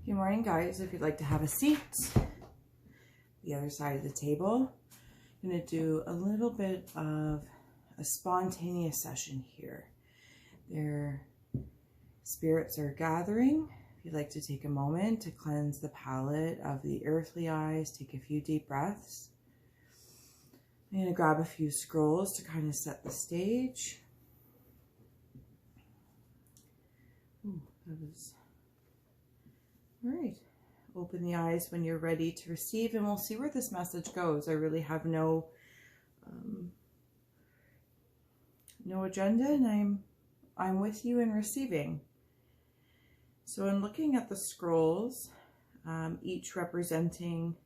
Good morning, guys. If you'd like to have a seat, the other side of the table, I'm going to do a little bit of a spontaneous session here. Their spirits are gathering. If you'd like to take a moment to cleanse the palate of the earthly eyes, take a few deep breaths. I'm going to grab a few scrolls to kind of set the stage. Ooh, that was... All right, open the eyes when you're ready to receive, and we'll see where this message goes. I really have no agenda, and I'm with you in receiving. So in looking at the scrolls, each representing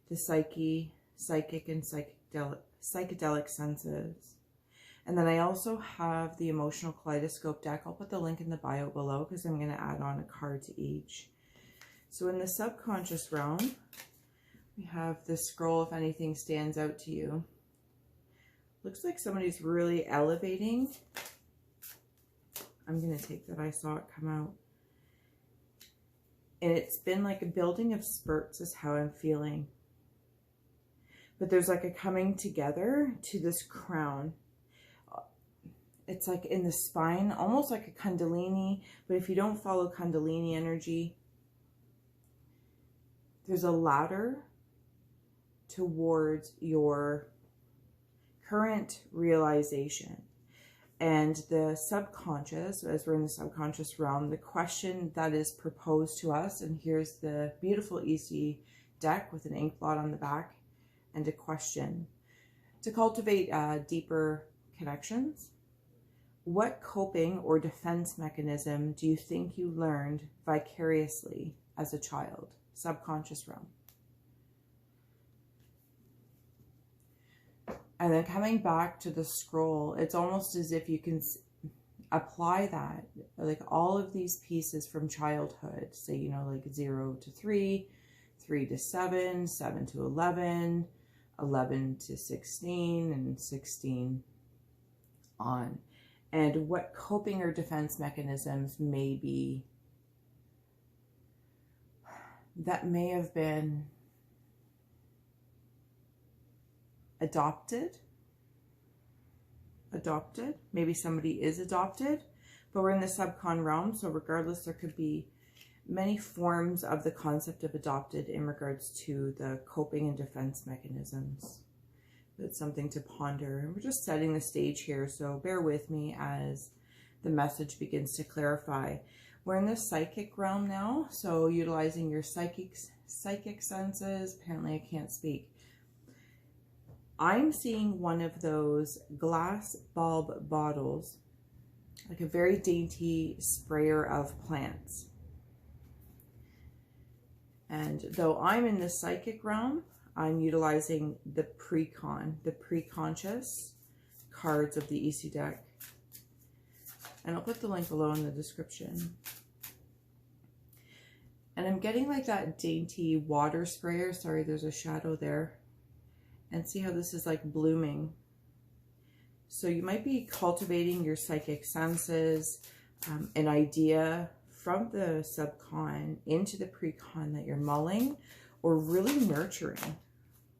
the psychic and psychedelic senses. And then I also have the emotional kaleidoscope deck. I'll put the link in the bio below because I'm going to add on a card to each. So in the subconscious realm, we have the scroll, if anything stands out to you. Looks like somebody's really elevating. I'm going to take that. I saw it come out. And it's been like a building of spurts is how I'm feeling. But there's like a coming together to this crown. It's like in the spine, almost like a Kundalini. But if you don't follow Kundalini energy, there's a ladder towards your current realization. And the subconscious, as we're in the subconscious realm, the question that is proposed to us, and here's the beautiful EC deck with an Inkblot on the back and a question. To cultivate deeper connections, what coping or defense mechanism do you think you learned vicariously as a child? Subconscious realm. And then coming back to the scroll, it's almost as if you can apply that, like all of these pieces from childhood, say, you know, like 0 to 3, 3 to 7, 7 to 11, 11 to 16, and 16 on. And what coping or defense mechanisms may be that may have been adopted. Maybe somebody is adopted, but we're in the subcon realm. So regardless, there could be many forms of the concept of adopted in regards to the coping and defense mechanisms. It's something to ponder. And we're just setting the stage here. So bear with me as the message begins to clarify. We're in the psychic realm now, so utilizing your psychic senses. Apparently I can't speak. I'm seeing one of those glass bulb bottles, like a very dainty sprayer of plants. And though I'm in the psychic realm, I'm utilizing the preconscious cards of the EC deck. And I'll put the link below in the description. And I'm getting like that dainty water sprayer. Sorry, there's a shadow there. And see how this is like blooming. So you might be cultivating your psychic senses, an idea from the subcon into the precon that you're mulling, or really nurturing.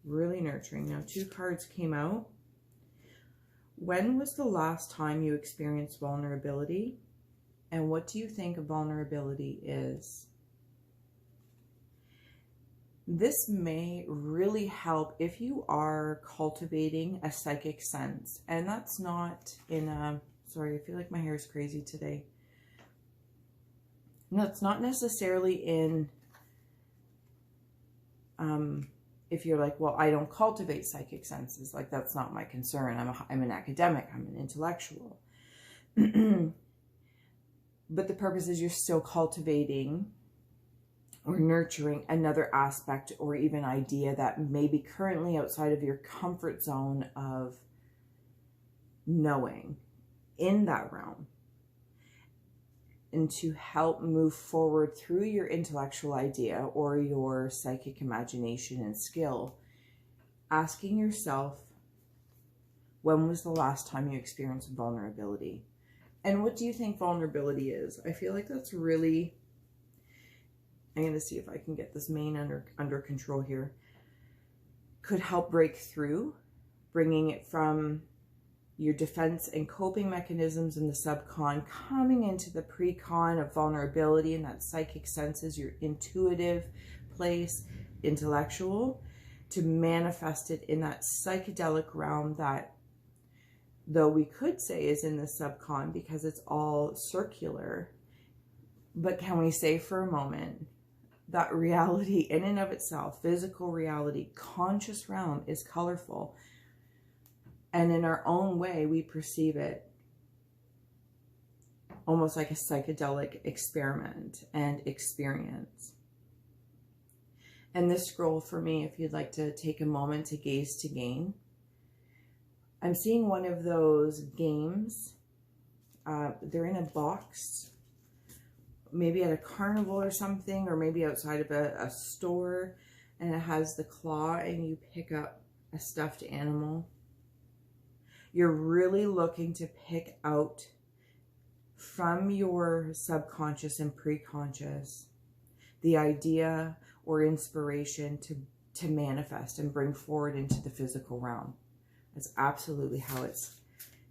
Really nurturing. Now, 2 cards came out. When was the last time you experienced vulnerability? And what do you think vulnerability is? This may really help if you are cultivating a psychic sense. And that's not in a... Sorry, I feel like my hair is crazy today. No, it's not necessarily in... if you're like, well, I don't cultivate psychic senses, like that's not my concern. I'm an academic, I'm an intellectual. But the purpose is you're still cultivating or nurturing another aspect or even idea that may be currently outside of your comfort zone of knowing in that realm. And to help move forward through your intellectual idea or your psychic imagination and skill, asking yourself, when was the last time you experienced vulnerability? And what do you think vulnerability is? I feel like that's really I'm going to see if I can get this mane under control here. Could help break through, bringing it from your defense and coping mechanisms in the subcon, coming into the pre-con of vulnerability and that psychic senses, your intuitive place, intellectual, to manifest it in that psychedelic realm that, though we could say is in the subcon because it's all circular, but can we say for a moment that reality in and of itself, physical reality, conscious realm, is colorful, and in our own way we perceive it almost like a psychedelic experiment and experience. And this scroll, for me, if you'd like to take a moment to gaze to gain, I'm seeing one of those games. They're in a box, maybe at a carnival or something, or maybe outside of a store, and it has the claw and you pick up a stuffed animal. You're really looking to pick out from your subconscious and preconscious the idea or inspiration to manifest and bring forward into the physical realm. That's absolutely how it's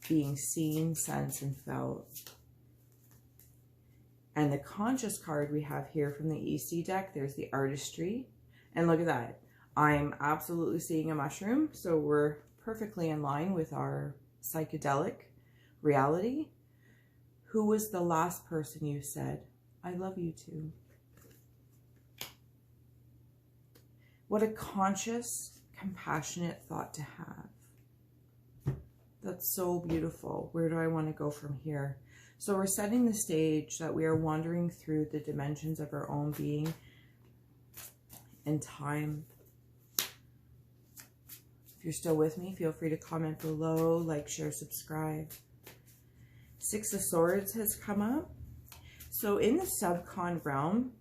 being seen, sensed, and felt. And the conscious card we have here from the EC deck, there's the artistry. And look at that. I'm absolutely seeing a mushroom, so we're perfectly in line with our psychedelic reality. Who was the last person you said, I love you to? What a conscious, compassionate thought to have. That's so beautiful. Where do I want to go from here? So we're setting the stage that we are wandering through the dimensions of our own being and time. If you're still with me, feel free to comment below, like, share, subscribe. Six of Swords has come up. So in the subcon realm,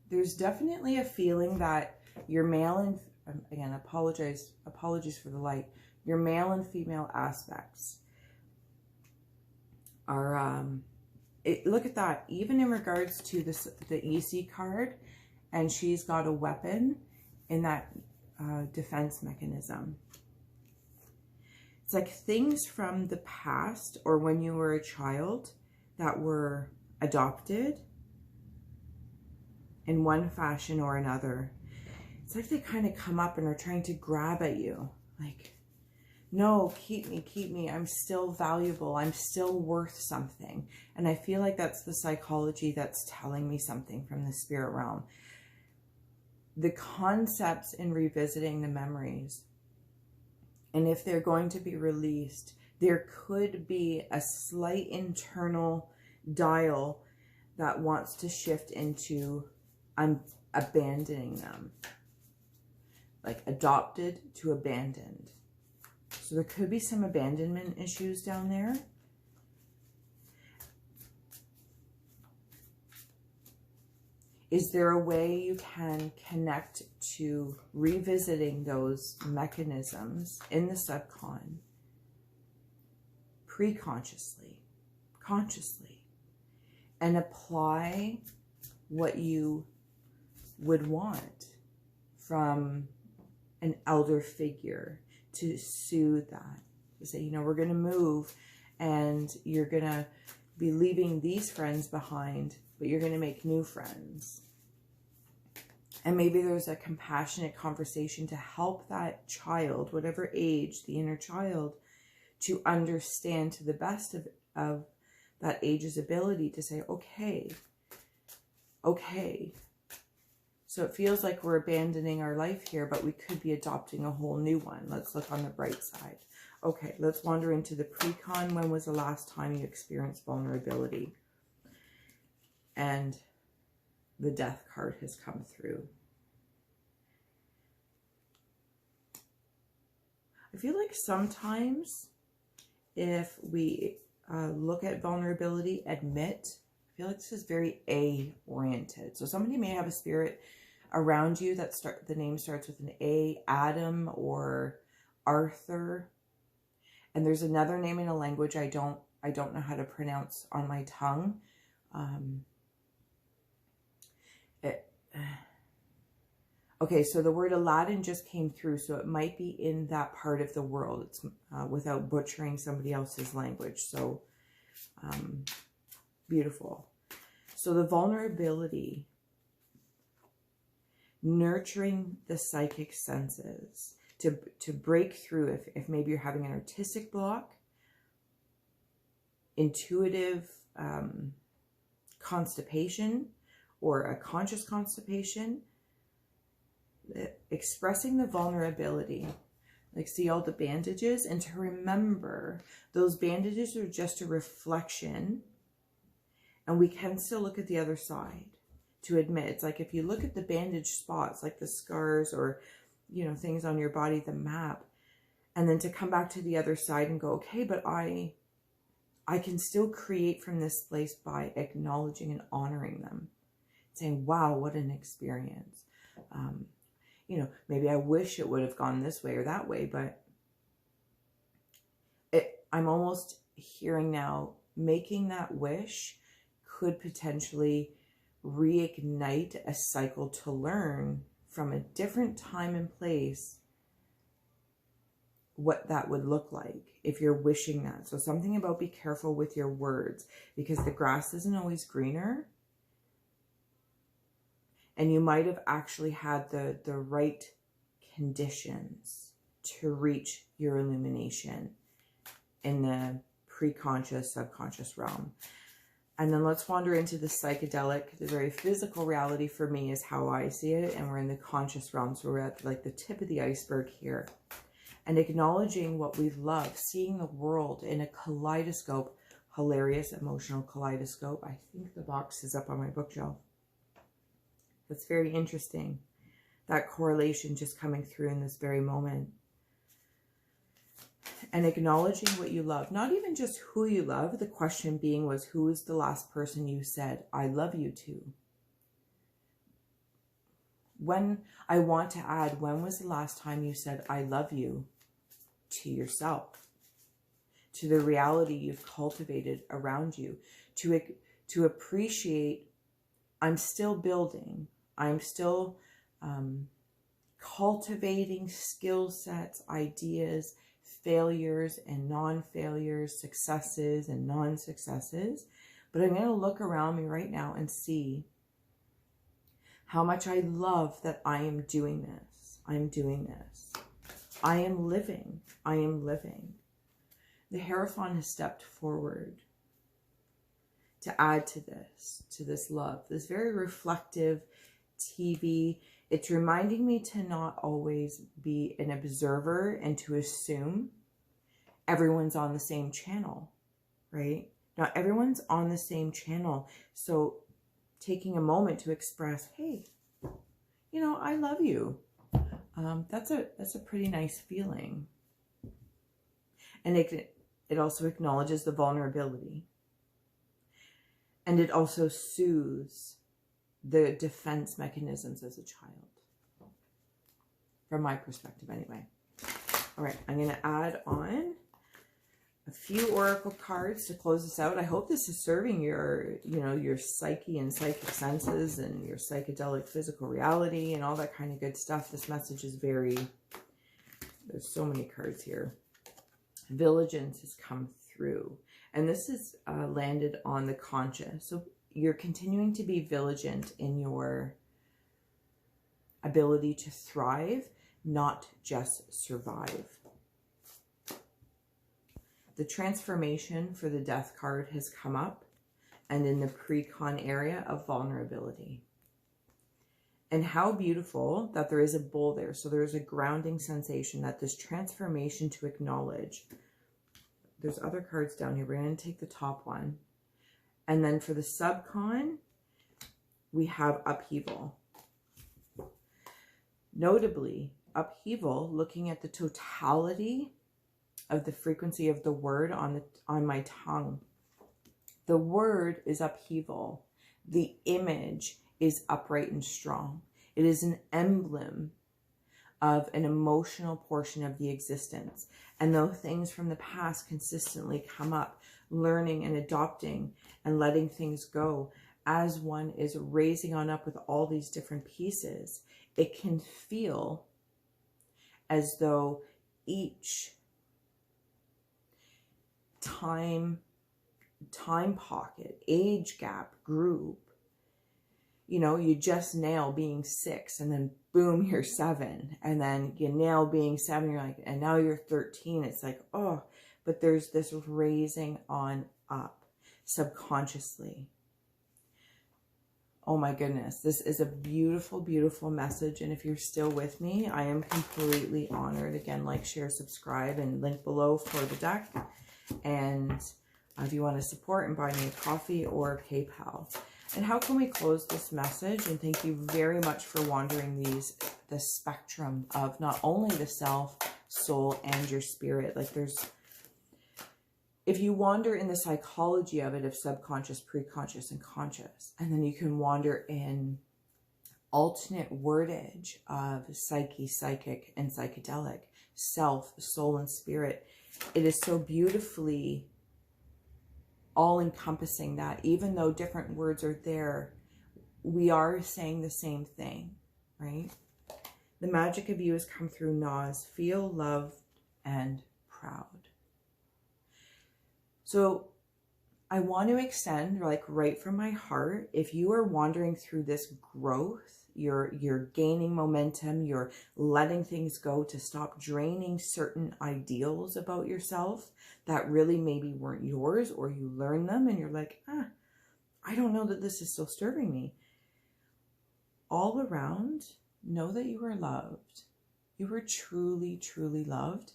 there's definitely a feeling that your male and, again, apologies for the light, your male and female aspects are, look at that, even in regards to the EC card, and she's got a weapon in that defense mechanism. It's like things from the past or when you were a child that were adopted in one fashion or another. It's like they kind of come up and are trying to grab at you. Like, no, keep me. I'm still valuable. I'm still worth something. And I feel like that's the psychology that's telling me something from the spirit realm. The concepts in revisiting the memories, and if they're going to be released, there could be a slight internal dial that wants to shift into abandoning them. Like adopted to abandoned. So there could be some abandonment issues down there. Is there a way you can connect to revisiting those mechanisms in the subcon, pre-consciously, consciously, and apply what you would want from an elder figure to soothe that? To say, you know, we're going to move and you're going to be leaving these friends behind, but you're going to make new friends. And maybe there's a compassionate conversation to help that child, whatever age, the inner child, to understand to the best of that age's ability to say, okay. So it feels like we're abandoning our life here, but we could be adopting a whole new one. Let's look on the bright side. Okay, let's wander into the pre-con. When was the last time you experienced vulnerability? And the Death card has come through. I feel like sometimes if we look at vulnerability, admit, I feel like this is very A-oriented. So somebody may have a spirit around you that the name starts with an A, Adam or Arthur. And there's another name in a language I don't know how to pronounce on my tongue. Okay, so the word Aladdin just came through, so it might be in that part of the world. It's without butchering somebody else's language. So beautiful. So the vulnerability, nurturing the psychic senses to break through if maybe you're having an artistic block, intuitive constipation, or a conscious constipation. Expressing the vulnerability, like see all the bandages, and to remember those bandages are just a reflection, and we can still look at the other side to admit. It's like if you look at the bandage spots, like the scars or, you know, things on your body, the map, and then to come back to the other side and go, okay, but I can still create from this place by acknowledging and honoring them, saying, wow, what an experience. You know, maybe I wish it would have gone this way or that way, but I'm almost hearing now, making that wish could potentially reignite a cycle to learn from a different time and place what that would look like if you're wishing that. So something about be careful with your words, because the grass isn't always greener. And you might have actually had the right conditions to reach your illumination in the pre-conscious, subconscious realm. And then let's wander into the psychedelic. The very physical reality for me is how I see it. And we're in the conscious realm. So we're at like the tip of the iceberg here. And acknowledging what we love, seeing the world in a kaleidoscope, hilarious emotional kaleidoscope. I think the box is up on my bookshelf. That's very interesting. That correlation just coming through in this very moment. And acknowledging what you love. Not even just who you love. The question being was, who is the last person you said, I love you to? When I want to add, when was the last time you said, I love you to yourself? To the reality you've cultivated around you. To appreciate, I'm still building. I'm still cultivating skill sets, ideas, failures and non-failures, successes and non-successes. But I'm going to look around me right now and see how much I love that I am doing this. I am doing this. I am living. I am living. The Hierophant has stepped forward to add to this love, this very reflective TV. It's reminding me to not always be an observer and to assume everyone's on the same channel, right? Not everyone's on the same channel. So taking a moment to express, hey, you know, I love you. That's a pretty nice feeling. And it also acknowledges the vulnerability. And it also soothes the defense mechanisms as a child. From my perspective, anyway. All right, I'm going to add on a few oracle cards to close this out. I hope this is serving your, you know, your psyche and psychic senses and your psychedelic physical reality and all that kind of good stuff. This message is very, there's so many cards here. Vigilance has come through. And this is landed on the conscious. So you're continuing to be vigilant in your ability to thrive, not just survive. The transformation for the Death card has come up, and in the pre-con area of vulnerability. And how beautiful that there is a bowl there. So there's a grounding sensation that this transformation to acknowledge. There's other cards down here. We're going to take the top one. And then for the subcon, we have upheaval. Notably, upheaval, looking at the totality of the frequency of the word on my tongue. The word is upheaval. The image is upright and strong. It is an emblem of an emotional portion of the existence. And though things from the past consistently come up, learning and adopting and letting things go, as one is raising on up with all these different pieces, it can feel as though each time pocket, age gap, group, you know, you just nail being 6 and then boom, you're 7, and then you nail being 7, you're like, and now you're 13. It's like, oh, but there's this raising on up subconsciously. Oh my goodness, this is a beautiful, beautiful message. And if you're still with me, I am completely honored. Again, like, share, subscribe, and link below for the deck. And if you want to support and buy me a coffee or PayPal. And how can we close this message? And thank you very much for wandering the spectrum of not only the self, soul, and your spirit. Like, if you wander in the psychology of it, of subconscious, preconscious, and conscious, and then you can wander in alternate wordage of psyche, psychic, and psychedelic, self, soul, and spirit. It is so beautifully all-encompassing that even though different words are there, we are saying the same thing, right? The magic of you has come through Nas. Feel loved and proud. So I want to extend, like, right from my heart, if you are wandering through this growth, you're gaining momentum, you're letting things go to stop draining certain ideals about yourself that really maybe weren't yours, or you learn them and you're like, I don't know that this is still serving me. All around, know that you are loved. You are truly, truly loved.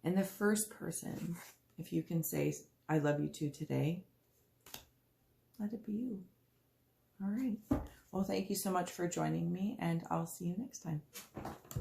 And the first person, if you can say, I love you too today, let it be you. All right. Well, thank you so much for joining me, and I'll see you next time.